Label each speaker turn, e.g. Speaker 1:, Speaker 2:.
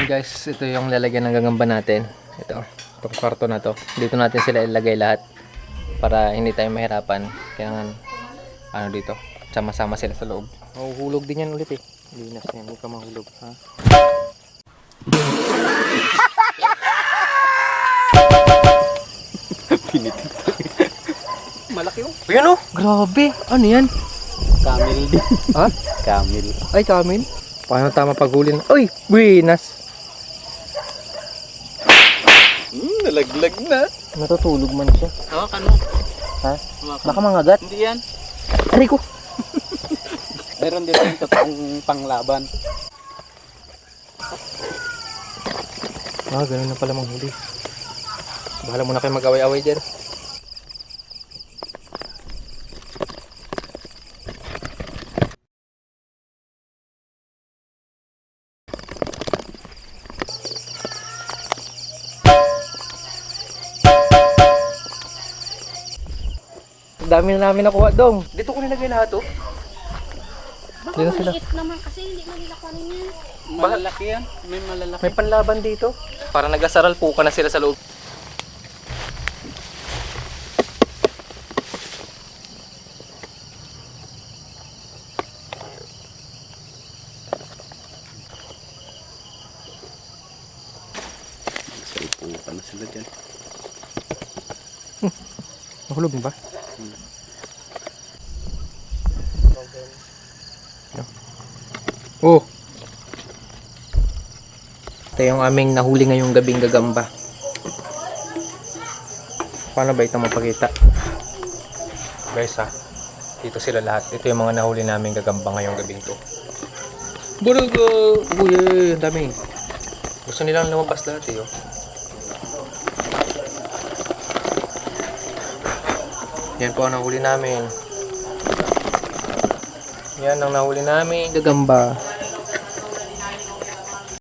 Speaker 1: Ayan guys, ito yung lalagyan ng gagamba natin. Itong kwarto na to. Dito natin sila ilagay lahat para hindi tayo mahirapan. Kaya ano dito, sama-sama sila sa loob. Mahuhulog din yan ulit eh. Linas yan, huwag ka mahulog ha. Pinitin. Malaki oh. Ayan oh, grabe. Ano yan?
Speaker 2: Camel din.
Speaker 1: Ha?
Speaker 2: Camel.
Speaker 1: Ay, camel. Paano tama paghuli na? Uy, buenas.
Speaker 2: Nalaglag na.
Speaker 1: Natutulog man siya.
Speaker 2: Hawakan mo.
Speaker 1: Ha?
Speaker 2: Hawakan.
Speaker 1: Baka mangagat.
Speaker 2: Hindi yan.
Speaker 1: Aray ko.
Speaker 2: Meron din yung totoong panglaban.
Speaker 1: Ah, ganun na pala manghuli. Bahala muna kayo mag-away-away dyan. Dami na namin nakuha dong. Dito ko nilagay lahat oh.
Speaker 3: Baka
Speaker 1: Dito sila.
Speaker 3: maliit naman kasi hindi mo nila kunin yan.
Speaker 2: Malalaki yan. May malalaki.
Speaker 1: May panlaban dito. Para nag-asaral po ka na sila sa loob.
Speaker 2: Salpukan na sila dyan.
Speaker 1: Nahulog mo ba? Oh. Ito yung aming nahuli ngayong gabing gagamba. Paano ba ito mapakita? Guys ha, dito sila lahat. Ito yung mga nahuli naming gagamba ngayong gabing to. Burugo! Uy, dami. Gusto nilang lumabas lahat eh. Oh. Yan po ang nahuli namin. Yan ang nahuli namin gagamba.